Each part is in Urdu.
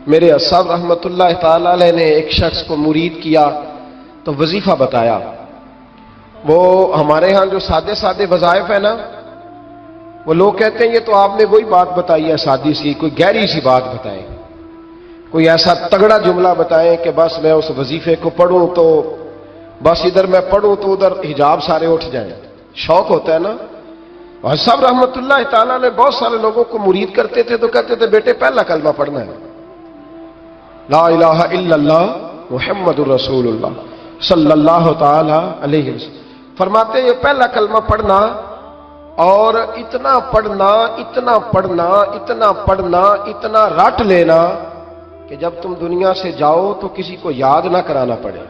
میرے صاحب رحمۃ اللہ تعالی علیہ نے ایک شخص کو مرید کیا تو وظیفہ بتایا. وہ ہمارے ہاں جو سادے سادے وظائف ہیں نا، وہ لوگ کہتے ہیں یہ تو آپ نے وہی بات بتائی ہے سادی سی، کوئی گہری سی بات بتائیں، کوئی ایسا تگڑا جملہ بتائیں کہ بس میں اس وظیفے کو پڑھوں تو بس ادھر میں پڑھوں تو ادھر حجاب سارے اٹھ جائیں. شوق ہوتا ہے نا. اور سب رحمت اللہ تعالیٰ نے بہت سارے لوگوں کو مرید کرتے تھے تو کہتے تھے بیٹے پہلا کلمہ پڑھنا ہے، لا الہ الا اللہ محمد الرسول اللہ صلی اللہ تعالی علیہ وسلم. فرماتے ہیں یہ پہلا کلمہ پڑھنا اور اتنا پڑھنا اتنا پڑھنا اتنا پڑھنا اتنا رٹ لینا کہ جب تم دنیا سے جاؤ تو کسی کو یاد نہ کرانا پڑے،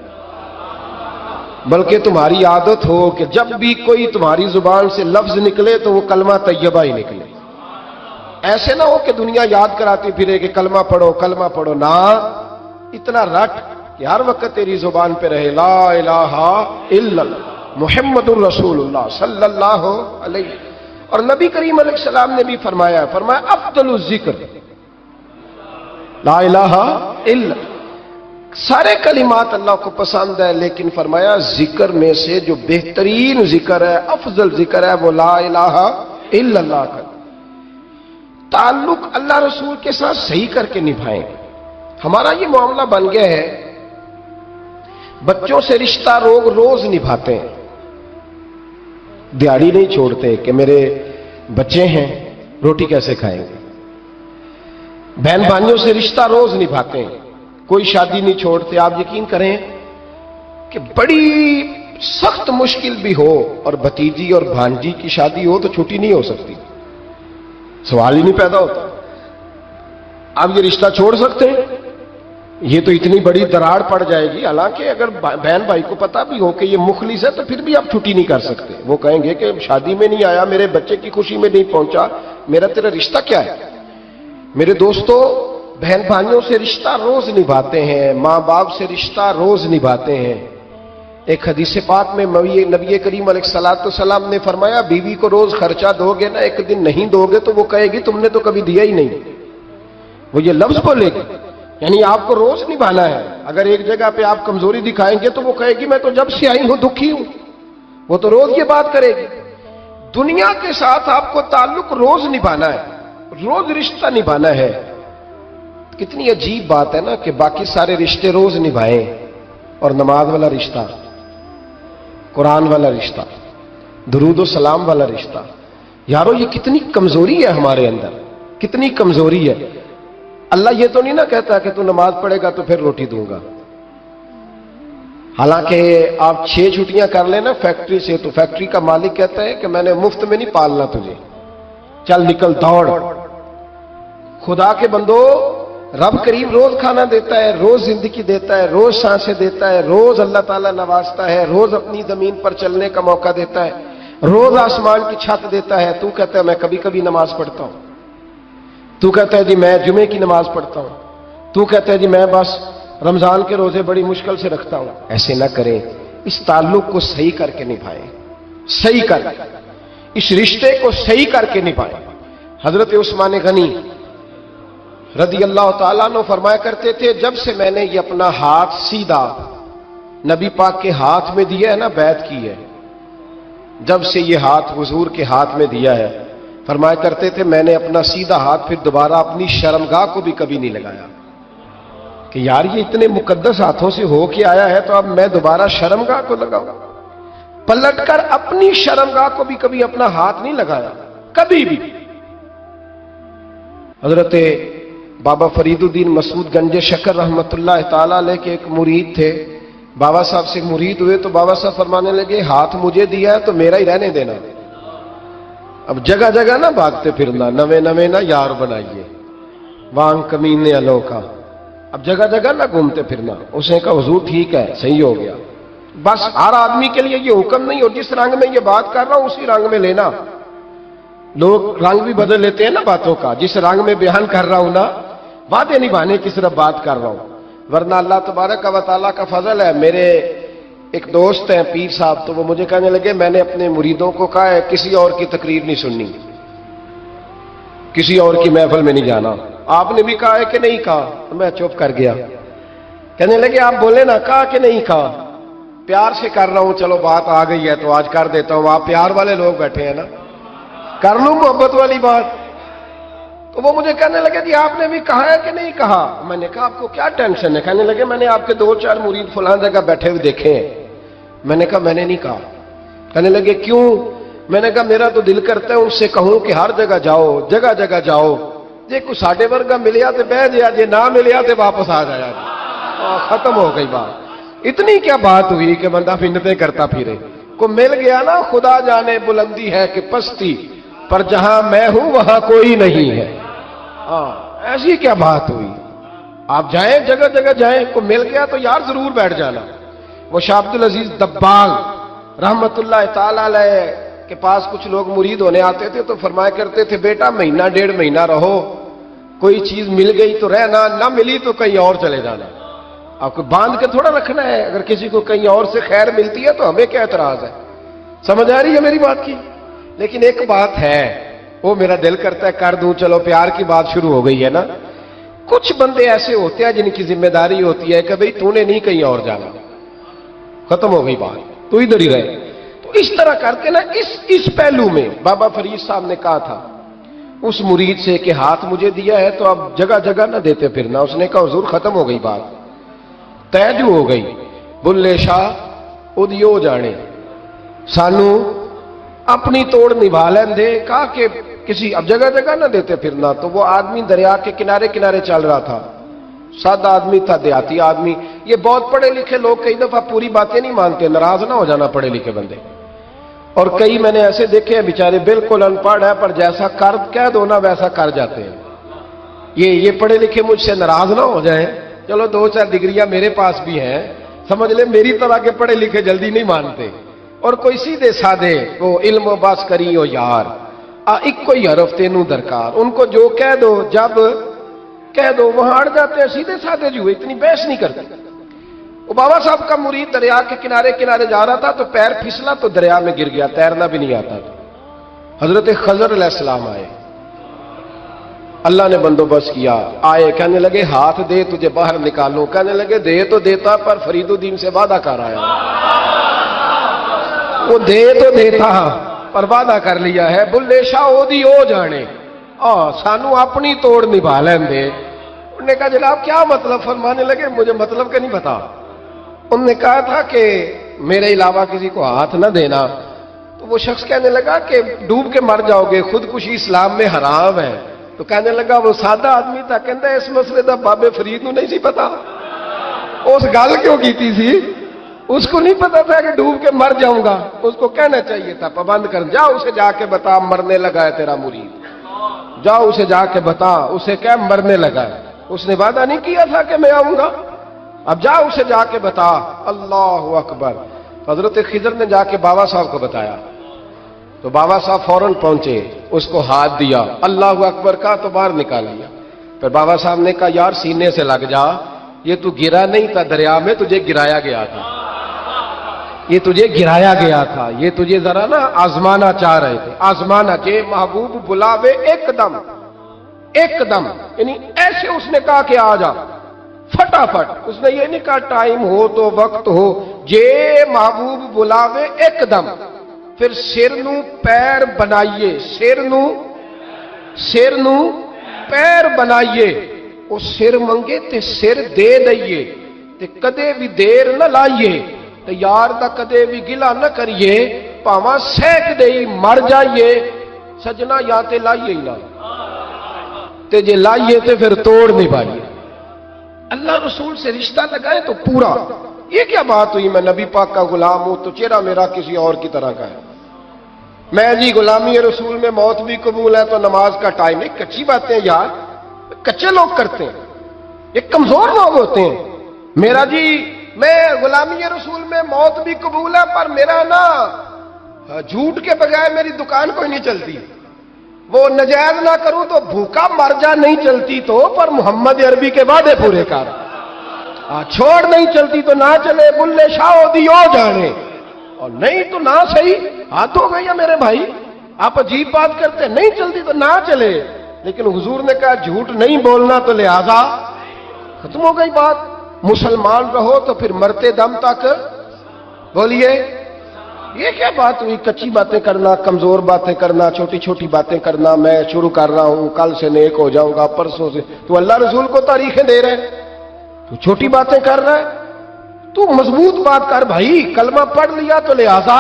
بلکہ تمہاری عادت ہو کہ جب بھی کوئی تمہاری زبان سے لفظ نکلے تو وہ کلمہ طیبہ ہی نکلے. ایسے نہ ہو کہ دنیا یاد کراتی پھرے کہ کلمہ پڑھو نہ، اتنا رٹ کہ ہر وقت تیری زبان پہ رہے لا الہ الا اللہ محمد الرسول اللہ صلی اللہ علیہ. اور نبی کریم علیہ السلام نے بھی فرمایا افضل الذکر لا الہ الا. سارے کلمات اللہ کو پسند ہے، لیکن فرمایا ذکر میں سے جو بہترین ذکر ہے، افضل ذکر ہے، وہ لا الہ الا اللہ کا. تعلق اللہ رسول کے ساتھ صحیح کر کے نبھائیں. ہمارا یہ معاملہ بن گیا ہے، بچوں سے رشتہ روز نبھاتے ہیں، دیہڑی نہیں چھوڑتے کہ میرے بچے ہیں روٹی کیسے کھائیں گے. بہن بھائیوں سے رشتہ روز نبھاتے ہیں، کوئی شادی نہیں چھوڑتے. آپ یقین کریں کہ بڑی سخت مشکل بھی ہو اور بھتیجی اور بھانجی کی شادی ہو تو چھٹی نہیں ہو سکتی، سوال ہی نہیں پیدا ہوتا. آپ یہ رشتہ چھوڑ سکتے ہیں؟ یہ تو اتنی بڑی دراڑ پڑ جائے گی. حالانکہ اگر بہن بھائی کو پتا بھی ہو کہ یہ مخلص ہے تو پھر بھی آپ چھٹی نہیں کر سکتے. وہ کہیں گے کہ شادی میں نہیں آیا، میرے بچے کی خوشی میں نہیں پہنچا، میرا تیرا رشتہ کیا ہے. میرے دوستو، بہن بھائیوں سے رشتہ روز نبھاتے ہیں، ماں باپ سے رشتہ روز نبھاتے ہیں. ایک حدیث پاک میں نبی کریم علیہ الصلوۃ والسلام نے فرمایا بیوی کو روز خرچہ دو گے نا، ایک دن نہیں دو گے تو وہ کہے گی تم نے تو کبھی دیا ہی نہیں. وہ یہ لفظ بولے گی، یعنی آپ کو روز نبھانا ہے. اگر ایک جگہ پہ آپ کمزوری دکھائیں گے تو وہ کہے گی میں تو جب سے آئی ہوں دکھی ہوں. وہ تو روز یہ بات کرے گی. دنیا کے ساتھ آپ کو تعلق روز نبھانا ہے، روز رشتہ نبھانا ہے. کتنی عجیب بات ہے نا کہ باقی سارے رشتے روز نبھائیں اور نماز والا رشتہ، قرآن والا رشتہ، درود و سلام والا رشتہ. یارو یہ کتنی کمزوری ہے ہمارے اندر، کتنی کمزوری ہے. اللہ یہ تو نہیں نہ کہتا کہ تو نماز پڑھے گا تو پھر روٹی دوں گا. حالانکہ آپ 6 چھٹیاں کر لیں نا فیکٹری سے تو فیکٹری کا مالک کہتا ہے کہ میں نے مفت میں نہیں پالنا تجھے، چل نکل دوڑ. خدا کے بندو، رب کریم روز کھانا دیتا ہے، روز زندگی دیتا ہے، روز سانسیں دیتا ہے، روز اللہ تعالیٰ نوازتا ہے، روز اپنی زمین پر چلنے کا موقع دیتا ہے، روز آسمان کی چھت دیتا ہے. تو کہتا ہے میں کبھی کبھی نماز پڑھتا ہوں، تو کہتا ہے جی میں جمعے کی نماز پڑھتا ہوں، تو کہتا ہے جی میں بس رمضان کے روزے بڑی مشکل سے رکھتا ہوں. ایسے نہ کریں. اس تعلق کو صحیح کر کے نبھائیں، صحیح کر اس رشتے کو صحیح کر کے نبھائیں. حضرت عثمان غنی رضی اللہ تعالیٰ عنہ فرمایا کرتے تھے جب سے میں نے یہ اپنا ہاتھ سیدھا نبی پاک کے ہاتھ میں دیا ہے نا، بیعت کی ہے، جب سے یہ ہاتھ حضور کے ہاتھ میں دیا ہے، فرمایا کرتے تھے میں نے اپنا سیدھا ہاتھ پھر دوبارہ اپنی شرمگاہ کو بھی کبھی نہیں لگایا کہ یار یہ اتنے مقدس ہاتھوں سے ہو کے آیا ہے تو اب میں دوبارہ شرمگاہ کو لگاؤں. پلٹ کر اپنی شرمگاہ کو بھی کبھی اپنا ہاتھ نہیں لگایا، کبھی بھی. حضرت بابا فرید الدین مسعود گنج شکر رحمت اللہ تعالیٰ علیہ کے ایک مرید تھے. بابا صاحب سے مرید ہوئے تو بابا صاحب فرمانے لگے ہاتھ مجھے دیا ہے تو میرا ہی رہنے دینا. اب جگہ جگہ نہ بھاگتے پھرنا، نوے نوے نہ یار بنائیے وانگ کمینے الو کا. اب جگہ جگہ نہ گھومتے پھرنا. اس نے کہا حضور ٹھیک ہے، صحیح ہو گیا. بس ہر آدمی کے لیے یہ حکم نہیں، اور جس رنگ میں یہ بات کر رہا ہوں اسی رنگ میں لینا. لوگ رنگ بھی بدل لیتے ہیں نا باتوں کا. جس رنگ میں بیان کر رہا ہوں نا، وعدے نبھانے کی صرف بات کر رہا ہوں، ورنہ اللہ تبارک و تعالیٰ کا فضل ہے. میرے ایک دوست ہیں پیر صاحب، تو وہ مجھے کہنے لگے میں نے اپنے مریدوں کو کہا ہے کسی اور کی تقریر نہیں سننی، کسی اور کی محفل میں نہیں جانا. آپ نے بھی کہا ہے کہ نہیں کہا؟ میں چپ کر گیا. کہنے لگے آپ بولے نا, کہا کہ نہیں کہا؟ پیار سے کر رہا ہوں, چلو بات آ گئی ہے تو آج کر دیتا ہوں. آپ پیار والے لوگ بیٹھے ہیں نا, کر لوں محبت والی بات. تو وہ مجھے کہنے لگے جی آپ نے بھی کہا ہے کہ نہیں کہا؟ میں نے کہا آپ کو کیا ٹینشن ہے؟ کہنے لگے میں نے آپ کے 2-4 مرید فلاں جگہ بیٹھے ہوئے دیکھے ہیں. میں نے کہا میں نے نہیں کہا. کہنے لگے کیوں؟ میں نے کہا میرا تو دل کرتا ہے ان سے کہوں کہ ہر جگہ جاؤ, جگہ جگہ جاؤ, جی کوئی ساڈے ورگا ملیا تو بہ جیا, جی نہ ملیا تو واپس آ جایا. ختم ہو گئی بات. اتنی کیا بات ہوئی کہ بندہ منتیں کرتا پھرے. کو مل گیا نا, خدا جانے بلندی ہے کہ پستی, پر جہاں میں ہوں وہاں کوئی نہیں ہے. ایسی کیا بات ہوئی؟ آپ جائیں, جگہ جگہ جائیں, کو مل گیا تو یار ضرور بیٹھ جانا. وہ شاہ عبد العزیز دباغ رحمت اللہ تعالی علیہ کے پاس کچھ لوگ مرید ہونے آتے تھے تو فرمایا کرتے تھے بیٹا 1-1.5 مہینہ رہو, کوئی چیز مل گئی تو رہنا, نہ ملی تو کہیں اور چلے جانا. آپ کو باندھ کے تھوڑا رکھنا ہے. اگر کسی کو کہیں اور سے خیر ملتی ہے تو ہمیں کیا اعتراض ہے؟ سمجھ آ رہی ہے میری بات کی؟ لیکن ایک بات ہے, وہ میرا دل کرتا ہے کر دوں, چلو پیار کی بات شروع ہو گئی ہے نا. کچھ بندے ایسے ہوتے ہیں جن کی ذمہ داری ہوتی ہے کہ بھئی تو نے نہیں کہیں اور جانا, ختم ہو گئی بات, تو ادھر ہی رہے. تو اس طرح کر کے نا اس پہلو میں بابا فرید صاحب نے کہا تھا اس مرید سے کہ ہاتھ مجھے دیا ہے تو اب جگہ جگہ نہ دیتے پھرنا. اس نے کہا حضور ختم ہو گئی بات, طے جو ہو گئی. بلے شاہ ادیو جانے, سانو اپنی توڑ نبھا لین دے. کہا کہ کسی اب جگہ جگہ نہ دیتے پھرنا. تو وہ آدمی دریا کے کنارے کنارے چل رہا تھا, سادہ آدمی تھا, دیہاتی آدمی. یہ بہت پڑھے لکھے لوگ کئی دفعہ پوری باتیں نہیں مانتے, ناراض نہ ہو جانا پڑھے لکھے بندے. اور کئی میں نے ایسے دیکھے ہیں بیچارے بالکل ان پڑھ ہے, پر جیسا کر کہہ دو نا ویسا کر جاتے ہیں. یہ پڑھے لکھے مجھ سے ناراض نہ ہو جائیں. چلو 2-4 ڈگریاں میرے پاس بھی ہیں, سمجھ لے میری طرح کے پڑھے لکھے جلدی نہیں مانتے. اور کوئی سیدھے سادے وہ علم و باس کری ہو یار, ایک کوئی حرف تینوں درکار. ان کو جو کہہ دو جب کہہ دو وہاں اڑ جاتے ہیں, سیدھے سادے جو اتنی بحث نہیں کرتے. وہ بابا صاحب کا مرید دریا کے کنارے کنارے جا رہا تھا تو پیر پھسلا تو دریا میں گر گیا, تیرنا بھی نہیں آتا تھا. حضرت خضر علیہ السلام آئے, اللہ نے بندوبست کیا. آئے, کہنے لگے ہاتھ دے تجھے باہر نکالوں. کہنے لگے دے تو دیتا پر فرید الدین سے وعدہ کر آیا. وہ دے تو دیتا پر وعدہ کر لیا ہے. بلے شاہ اودی او جانے, سانو اپنی توڑ نبھا لین دے. انہوں نے کہا جناب کیا مطلب؟ فرمانے لگے مجھے مطلب کا نہیں پتا. انہوں نے کہا تھا کہ میرے علاوہ کسی کو ہاتھ نہ دینا. تو وہ شخص کہنے لگا کہ ڈوب کے مر جاؤ گے, خودکشی اسلام میں حرام ہے. تو کہنے لگا وہ سادہ آدمی تھا, کہندا اس مسئلے دا بابے فرید نو نہیں سی پتا. اس گل کیوں کیتی سی؟ اس کو نہیں پتا تھا کہ ڈوب کے مر جاؤں گا. اس کو کہنا چاہیے تھا پابند کر, جا اسے جا کے بتا مرنے لگا ہے تیرا مرید, جا اسے جا کے بتا, اسے کہہ مرنے لگا ہے. اس نے وعدہ نہیں کیا تھا کہ میں آؤں گا؟ اب جا اسے جا کے بتا. اللہ اکبر. حضرت خضر نے جا کے بابا صاحب کو بتایا تو بابا صاحب فوراً پہنچے, اس کو ہاتھ دیا, اللہ اکبر کہا تو باہر نکال لیا. پھر بابا صاحب نے کہا یار سینے سے لگ جا, یہ تو گرا نہیں تھا دریا میں, تجھے گرایا گیا تھا. یہ تجھے گرایا گیا تھا, یہ تجھے ذرا نا آزمانا چاہ رہے تھے. آزمانا کہ محبوب بلاوے ایک دم, ایک دم, یعنی ایسے اس نے کہا کہ آ جا فٹافٹ. اس نے یہ نہیں کہا ٹائم ہو تو وقت ہو, جے محبوب بلاوے ایک دم. پھر سر نو پیر بنائیے, سر نو پیر بنائیے. وہ سر منگے تے سر دے دئیے, تے کدے بھی دیر نہ لائیے, تے یار دا کدے بھی گلا نہ کریے, پاواں سینک دئی مر جائیے. سجنا یا تے لائیے ہی نہ, تے جے لائیے تے پھر توڑ نہیں پائیے. اللہ رسول سے رشتہ لگائے تو پورا. یہ کیا بات ہوئی میں نبی پاک کا غلام ہوں تو چہرہ میرا کسی اور کی طرح کا ہے. میں جی غلامی رسول میں موت بھی قبول ہے تو نماز کا ٹائم ہے. کچی باتیں یار, کچے لوگ کرتے ہیں, یہ کمزور لوگ ہوتے ہیں. میرا جی میں غلامی رسول میں موت بھی قبول ہے پر میرا نا جھوٹ کے بغیر میری دکان کوئی نہیں چلتی. وہ نجائز نہ کروں تو بھوکا مر جا نہیں چلتی تو, پر محمد عربی کے وعدے پورے کر. چھوڑ نہیں چلتی تو نہ چلے, بلے شاہ دی ہو جانے, اور نہیں تو نہ صحیح. ہاتھ ہو گئی ہے میرے بھائی, آپ عجیب بات کرتے, نہیں چلتی تو نہ چلے. لیکن حضور نے کہا جھوٹ نہیں بولنا تو لہذا ختم ہو گئی بات. مسلمان رہو تو پھر مرتے دم تک بولیے. یہ کیا بات ہوئی؟ کچی باتیں کرنا، کمزور باتیں کرنا، چھوٹی چھوٹی باتیں کرنا. میں شروع کر رہا ہوں، کل سے نیک ہو جاؤں گا، پرسوں سے. تو اللہ رسول کو تاریخیں دے رہے ہیں، تو چھوٹی باتیں کر رہا ہے. تو مضبوط بات کر بھائی. کلمہ پڑھ لیا تو لہذا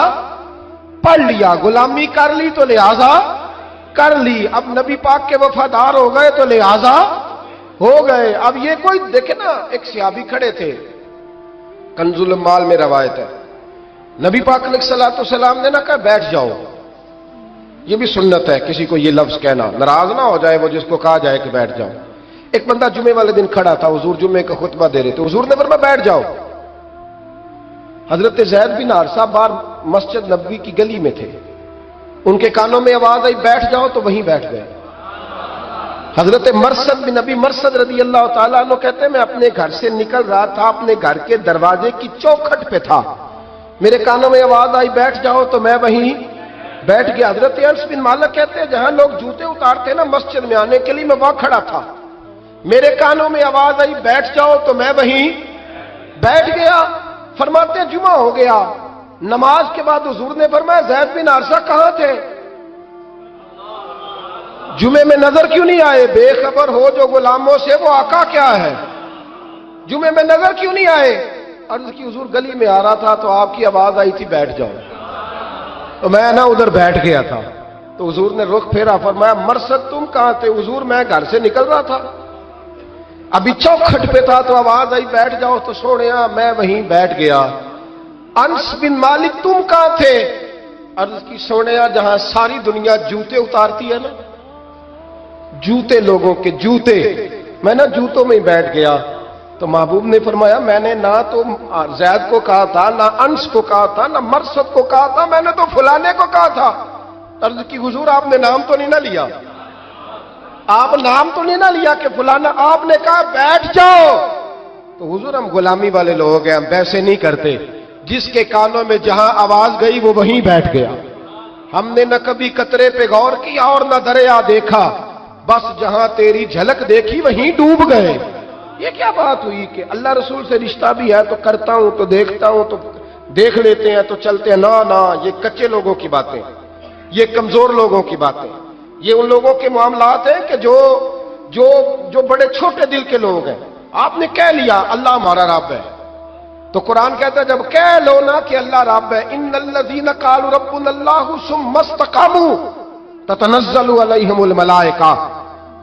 پڑھ لیا، غلامی کر لی تو لہذا کر لی. اب نبی پاک کے وفادار ہو گئے تو لہذا ہو گئے. اب یہ کوئی دیکھے نا، ایک صحابی کھڑے تھے، کنز المال میں روایت ہے، نبی پاک علیہ الصلوۃ والسلام نے نہ کہا بیٹھ جاؤ. یہ بھی سنت ہے کسی کو یہ لفظ کہنا، ناراض نہ ہو جائے وہ جس کو کہا جائے کہ بیٹھ جاؤ. ایک بندہ جمعے والے دن کھڑا تھا، حضور جمعے کا خطبہ دے رہے تھے، حضور نے فرمایا بیٹھ جاؤ. حضرت زید بن حارثہ باہر مسجد نبوی کی گلی میں تھے، ان کے کانوں میں آواز آئی بیٹھ جاؤ تو وہیں بیٹھ گئے. حضرت مرثد بن نبی مرثد رضی اللہ تعالیٰ عنہ کہتے ہیں میں اپنے گھر سے نکل رہا تھا، اپنے گھر کے دروازے کی چوکھٹ پہ تھا، میرے کانوں میں آواز آئی بیٹھ جاؤ تو میں وہیں بیٹھ گیا. حضرت انس بن مالک کہتے ہیں جہاں لوگ جوتے اتارتے نا مسجد میں آنے کے لیے، میں وہاں کھڑا تھا، میرے کانوں میں آواز آئی بیٹھ جاؤ تو میں وہیں بیٹھ گیا. فرماتے ہیں جمعہ ہو گیا، نماز کے بعد حضور نے فرمایا زید بن حارثہ کہاں تھے؟ جمعے میں نظر کیوں نہیں آئے؟ بے خبر ہو جو غلاموں سے وہ آقا کیا ہے. جمعے میں نظر کیوں نہیں آئے؟ عرض کی حضور گلی میں آ رہا تھا تو آپ کی آواز آئی تھی بیٹھ جاؤ، تو میں نا ادھر بیٹھ گیا تھا. تو حضور نے رخ پھیرا، فرمایا مرثد تم کہاں تھے؟ حضور میں گھر سے نکل رہا تھا، ابھی چوکھٹ پہ تھا تو آواز آئی بیٹھ جاؤ تو سوڑیا میں وہیں بیٹھ گیا. انس بن مالک تم کہاں تھے؟ عرض کی سوڑیا جہاں ساری دنیا جوتے اتارتی ہے نا، جوتے لوگوں کے جوتے، میں نا جوتوں میں ہی بیٹھ گیا. تو محبوب نے فرمایا میں نے نہ تو زید کو کہا تھا، نہ انس کو کہا تھا، نہ مرثد کو کہا تھا، میں نے تو فلانے کو کہا تھا. عرض کی حضور آپ نے نام تو نہیں نہ لیا، آپ نام تو نہیں نہ لیا کہ فلانا، آپ نے کہا بیٹھ جاؤ. تو حضور ہم غلامی والے لوگ ہیں، ہم ویسے نہیں کرتے. جس کے کانوں میں جہاں آواز گئی وہ وہیں بیٹھ گیا. ہم نے نہ کبھی قطرے پہ غور کیا اور نہ دریا دیکھا، بس جہاں تیری جھلک دیکھی وہیں ڈوب گئے. یہ کیا بات ہوئی کہ اللہ رسول سے رشتہ بھی ہے تو کرتا ہوں تو دیکھتا ہوں تو دیکھ لیتے ہیں تو چلتے ہیں. نہ یہ کچے لوگوں کی باتیں، یہ کمزور لوگوں کی باتیں، یہ ان لوگوں کے معاملات ہیں کہ جو بڑے چھوٹے دل کے لوگ ہیں. آپ نے کہہ لیا اللہ ہمارا رب ہے، تو قرآن کہتا ہے جب کہہ لو نا کہ اللہ رب ہے، ان الذین قالوا ربنا اللہ ثم استقاموا تتنزل علیہم الملائکہ،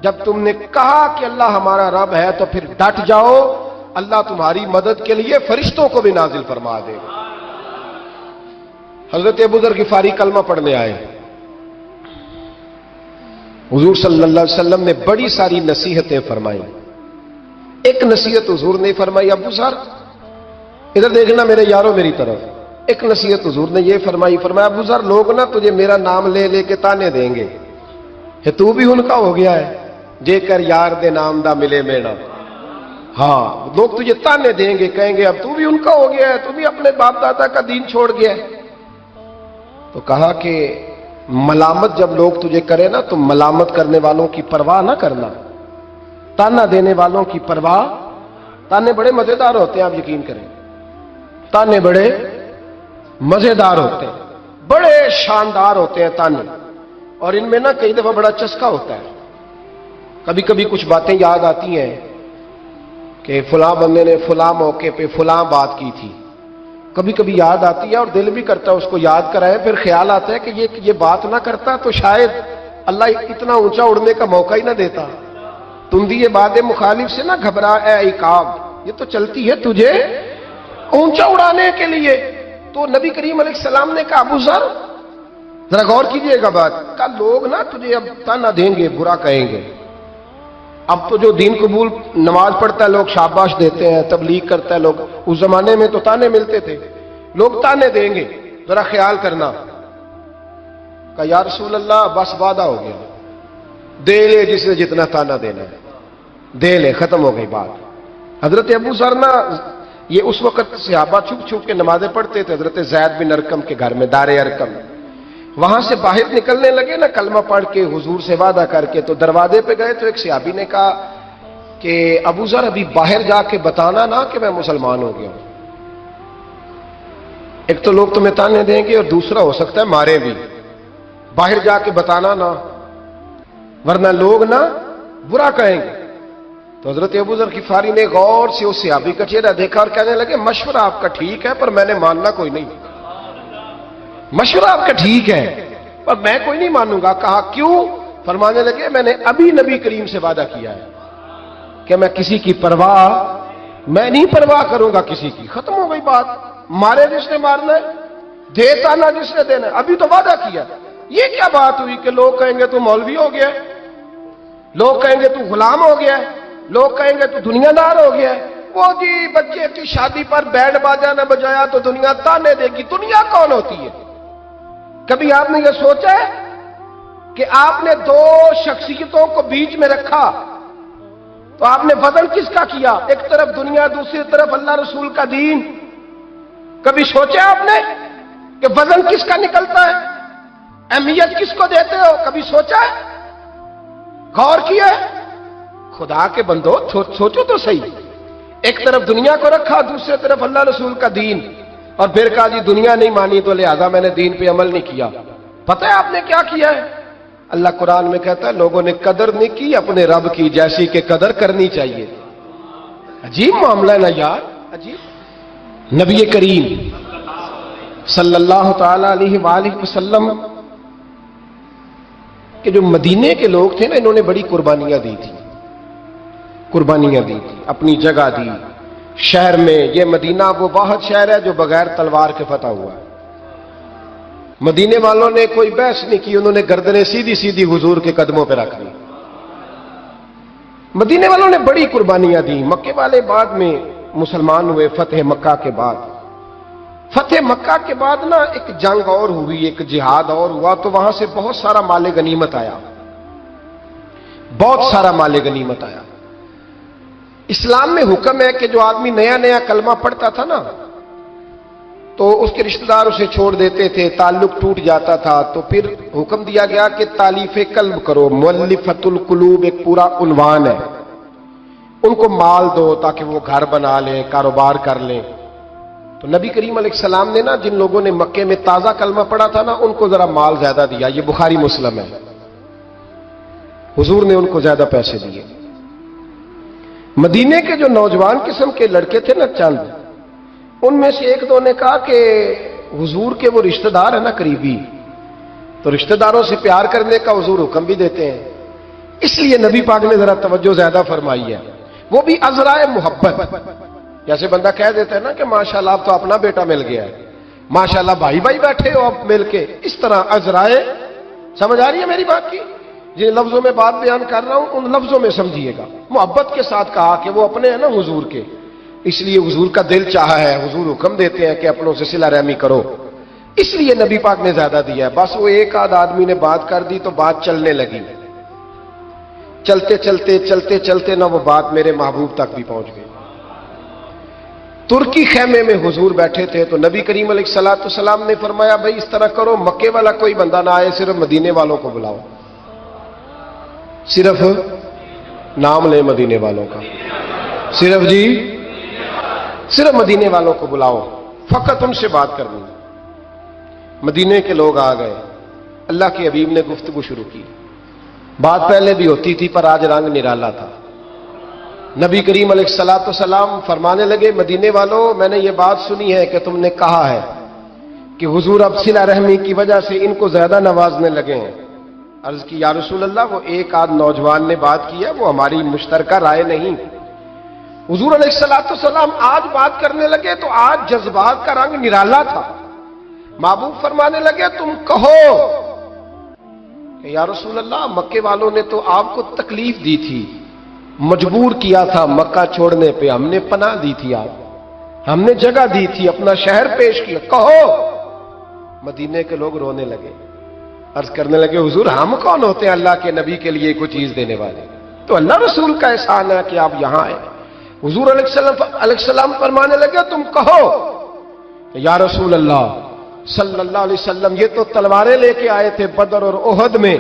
جب تم نے کہا کہ اللہ ہمارا رب ہے تو پھر ڈٹ جاؤ، اللہ تمہاری مدد کے لیے فرشتوں کو بھی نازل فرما دے گا. حضرت ابو ذر غفاری کلمہ پڑھنے آئے، حضور صلی اللہ علیہ وسلم نے بڑی ساری نصیحتیں فرمائی. ایک نصیحت حضور نے فرمائی، ابو ذر ادھر دیکھنا میرے یارو میری طرف. ایک نصیحت حضور نے یہ فرمائی، فرمایا ابو ذر لوگ نا تجھے میرا نام لے لے کے تانے دیں گے کہ تو بھی ان کا ہو گیا ہے، جے کر یار دے نام دا ملے میڑا. ہاں لوگ تجھے تانے دیں گے، کہیں گے اب تو بھی ان کا ہو گیا ہے، تو بھی اپنے باپ دادا کا دین چھوڑ گیا ہے. تو کہا کہ ملامت جب لوگ تجھے کرے نا تو ملامت کرنے والوں کی پرواہ نہ کرنا، تانا دینے والوں کی پرواہ. تانے بڑے مزیدار ہوتے ہیں، آپ یقین کریں، تانے بڑے مزیدار ہوتے ہیں، بڑے شاندار ہوتے ہیں تانے، اور ان میں نا کئی دفعہ بڑا چسکا ہوتا ہے. کبھی کبھی کچھ باتیں یاد آتی ہیں کہ فلاں بندے نے فلاں موقع پہ فلاں بات کی تھی، کبھی کبھی یاد آتی ہے اور دل بھی کرتا ہے اس کو یاد کرائے. پھر خیال آتا ہے کہ یہ بات نہ کرتا تو شاید اللہ اتنا اونچا اڑنے کا موقع ہی نہ دیتا. تم بھی یہ بات مخالف سے نہ گھبرا اے عقاب، یہ تو چلتی ہے تجھے اونچا اڑانے کے لیے. تو نبی کریم علیہ السلام نے کہا ابو ذر ذرا غور کیجئے گا بات کا، لوگ نا تجھے اب تانا دیں گے، برا کہیں گے. اب تو جو دین قبول نماز پڑھتا ہے لوگ شاباش دیتے ہیں، تبلیغ کرتا ہے لوگ، اس زمانے میں تو تانے ملتے تھے، لوگ تانے دیں گے، ذرا خیال کرنا. کہا یا رسول اللہ بس وعدہ ہو گیا، دے لے جس نے جتنا تانا دینا ہے دے لے، ختم ہو گئی بات. حضرت ابو ذر نا یہ اس وقت صحابہ چھپ چھپ کے نمازیں پڑھتے تھے حضرت زید بن ارقم کے گھر میں، دار ارقم. وہاں سے باہر نکلنے لگے نا کلمہ پڑھ کے حضور سے وعدہ کر کے، تو دروازے پہ گئے تو ایک صحابی نے کہا کہ ابو ذر ابھی باہر جا کے بتانا نا کہ میں مسلمان ہو گیا ہوں، ایک تو لوگ تمہیں تانے دیں گے اور دوسرا ہو سکتا ہے مارے بھی، باہر جا کے بتانا نا ورنہ لوگ نا برا کہیں گے۔ تو حضرت ابو ذر غفاری نے غور سے اس صحابی کا چہرہ دیکھا اور کہنے لگے مشورہ آپ کا ٹھیک ہے پر میں نے ماننا کوئی نہیں، مشورہ آپ کا ٹھیک ہے پر میں کوئی نہیں مانوں گا۔ کہا کیوں؟ فرمانے لگے میں نے ابھی نبی کریم سے وعدہ کیا ہے کہ میں کسی کی پرواہ میں نہیں پرواہ کروں گا کسی کی، ختم ہو گئی بات، مارے جس نے مارنا ہے، دیتا نہ جس نے دینا ہے، ابھی تو وعدہ کیا۔ یہ کیا بات ہوئی کہ لوگ کہیں گے تو مولوی ہو گیا ہے، لوگ کہیں گے تو غلام ہو گیا ہے، لوگ کہیں گے تو دنیا دار ہو گیا ہے، وہ جی بچے کی شادی پر بینڈ باجا نہ بجایا تو دنیا تانے دے گی۔ دنیا کون ہوتی ہے؟ کبھی آپ نے یہ سوچا ہے کہ آپ نے دو شخصیتوں کو بیچ میں رکھا تو آپ نے وزن کس کا کیا؟ ایک طرف دنیا، دوسری طرف اللہ رسول کا دین۔ کبھی سوچا آپ نے کہ وزن کس کا نکلتا ہے؟ اہمیت کس کو دیتے ہو؟ کبھی سوچا ہے؟ غور کیا ہے؟ خدا کے بندو سوچو تو صحیح، ایک طرف دنیا کو رکھا، دوسری طرف اللہ رسول کا دین، اور پھر کہا جی دنیا نہیں مانی تو لہذا میں نے دین پہ عمل نہیں کیا۔ پتہ ہے آپ نے کیا کیا ہے؟ اللہ قرآن میں کہتا ہے لوگوں نے قدر نہیں کی اپنے رب کی جیسی کہ قدر کرنی چاہیے۔ عجیب معاملہ ہے نا یار، عجیب۔ نبی کریم صلی اللہ تعالی علیہ وآلہ وسلم کہ جو مدینے کے لوگ تھے نا، انہوں نے بڑی قربانیاں دی تھی، قربانیاں دی تھی، اپنی جگہ دی شہر میں۔ یہ مدینہ وہ واحد شہر ہے جو بغیر تلوار کے فتح ہوا ہے۔ مدینے والوں نے کوئی بحث نہیں کی، انہوں نے گردنیں سیدھی سیدھی حضور کے قدموں پہ رکھ لی۔ مدینے والوں نے بڑی قربانیاں دی۔ مکے والے بعد میں مسلمان ہوئے فتح مکہ کے بعد۔ فتح مکہ کے بعد نا ایک جنگ اور ہوئی، ایک جہاد اور ہوا، تو وہاں سے بہت سارا مال غنیمت آیا، بہت سارا مال غنیمت آیا۔ اسلام میں حکم ہے کہ جو آدمی نیا نیا کلمہ پڑھتا تھا نا تو اس کے رشتہ دار اسے چھوڑ دیتے تھے، تعلق ٹوٹ جاتا تھا، تو پھر حکم دیا گیا کہ تالیف قلب کرو، مؤلفۃ القلوب ایک پورا عنوان ہے، ان کو مال دو تاکہ وہ گھر بنا لیں، کاروبار کر لیں۔ تو نبی کریم علیہ السلام نے نا جن لوگوں نے مکے میں تازہ کلمہ پڑھا تھا نا ان کو ذرا مال زیادہ دیا، یہ بخاری مسلم ہے، حضور نے ان کو زیادہ پیسے دیے۔ مدینے کے جو نوجوان قسم کے لڑکے تھے نا چند، ان میں سے ایک دو نے کہا کہ حضور کے وہ رشتہ دار ہیں نا قریبی، تو رشتہ داروں سے پیار کرنے کا حضور حکم بھی دیتے ہیں، اس لیے نبی پاک نے ذرا توجہ زیادہ فرمائی ہے، وہ بھی عذرائے محبت۔ جیسے بندہ کہہ دیتا ہے نا کہ ماشاءاللہ اب تو اپنا بیٹا مل گیا ہے، ماشاءاللہ بھائی بھائی بیٹھے ہو اب مل کے، اس طرح عذرائے، سمجھ آ رہی ہے میری بات کی؟ جن لفظوں میں بات بیان کر رہا ہوں ان لفظوں میں سمجھیے گا، محبت کے ساتھ کہا کہ وہ اپنے ہیں نا حضور کے، اس لیے حضور کا دل چاہا ہے، حضور حکم دیتے ہیں کہ اپنوں سے صلہ رحمی کرو، اس لیے نبی پاک نے زیادہ دیا ہے۔ بس وہ ایک آدھ آدمی نے بات کر دی تو بات چلنے لگی، چلتے چلتے چلتے چلتے نہ وہ بات میرے محبوب تک بھی پہنچ گئی۔ ترکی خیمے میں حضور بیٹھے تھے تو نبی کریم علیہ السلام نے فرمایا بھائی اس طرح کرو، مکے والا کوئی بندہ نہ آئے، صرف مدینے والوں کو بلاؤ، صرف نام لے مدینے والوں کا، صرف جی صرف مدینے والوں کو بلاؤ، فقط ان سے بات کرنی۔ مدینے کے لوگ آ گئے، اللہ کے حبیب نے گفتگو شروع کی، بات پہلے بھی ہوتی تھی پر آج رنگ نرالا تھا۔ نبی کریم علیہ السلام فرمانے لگے مدینے والوں، میں نے یہ بات سنی ہے کہ تم نے کہا ہے کہ حضور اب صلہ رحمی کی وجہ سے ان کو زیادہ نوازنے لگے ہیں۔ عرض کی یا رسول اللہ وہ ایک آدھ نوجوان نے بات کی ہے، وہ ہماری مشترکہ رائے نہیں۔ حضور علیہ السلام آج بات کرنے لگے تو آج جذبات کا رنگ نرالا تھا۔ محبوب فرمانے لگے تم کہو کہ یا رسول اللہ مکے والوں نے تو آپ کو تکلیف دی تھی، مجبور کیا تھا مکہ چھوڑنے پہ، ہم نے پناہ دی تھی، آپ ہم نے جگہ دی تھی، اپنا شہر پیش کیا، کہو۔ مدینے کے لوگ رونے لگے، عرض کرنے لگے حضور ہم کون ہوتے ہیں اللہ کے نبی کے لیے کوئی چیز دینے والے، تو اللہ رسول کا احسان ہے کہ آپ یہاں آئے۔ حضور علیہ السلام فرمانے لگے تم کہو یا رسول اللہ صلی اللہ علیہ وسلم یہ تو تلواریں لے کے آئے تھے بدر اور احد میں،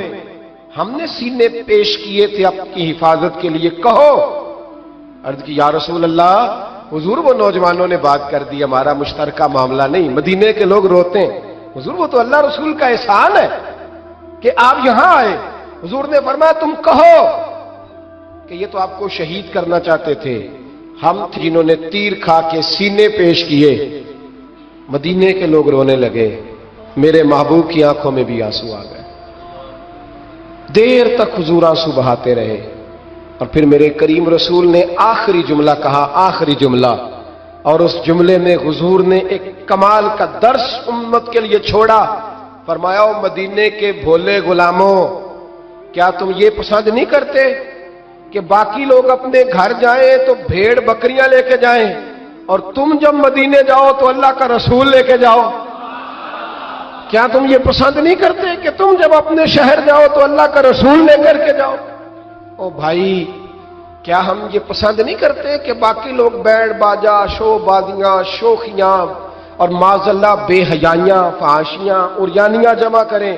ہم نے سینے پیش کیے تھے آپ کی حفاظت کے لیے، کہو۔ عرض کی یا رسول اللہ، حضور وہ نوجوانوں نے بات کر دی، ہمارا مشترکہ معاملہ نہیں، مدینے کے لوگ روتے ہیں۔ حضور وہ تو اللہ رسول کا احسان ہے کہ آپ یہاں آئے۔ حضور نے فرمایا تم کہو کہ یہ تو آپ کو شہید کرنا چاہتے تھے، ہم جنہوں نے تیر کھا کے سینے پیش کیے۔ مدینے کے لوگ رونے لگے، میرے محبوب کی آنکھوں میں بھی آنسو آ گئے۔ دیر تک حضور آنسو بہاتے رہے، اور پھر میرے کریم رسول نے آخری جملہ کہا، آخری جملہ، اور اس جملے میں حضور نے ایک کمال کا درس امت کے لیے چھوڑا۔ فرمایا او مدینے کے بھولے غلاموں، کیا تم یہ پسند نہیں کرتے کہ باقی لوگ اپنے گھر جائیں تو بھیڑ بکریاں لے کے جائیں، اور تم جب مدینے جاؤ تو اللہ کا رسول لے کے جاؤ؟ کیا تم یہ پسند نہیں کرتے کہ تم جب اپنے شہر جاؤ تو اللہ کا رسول لے کر کے جاؤ؟ او بھائی، کیا ہم یہ پسند نہیں کرتے کہ باقی لوگ بینڈ باجا، شو بازیاں، شوخیاں اور معاذ اللہ بے حیائیاں، فحاشیاں، عریانیاں جمع کریں،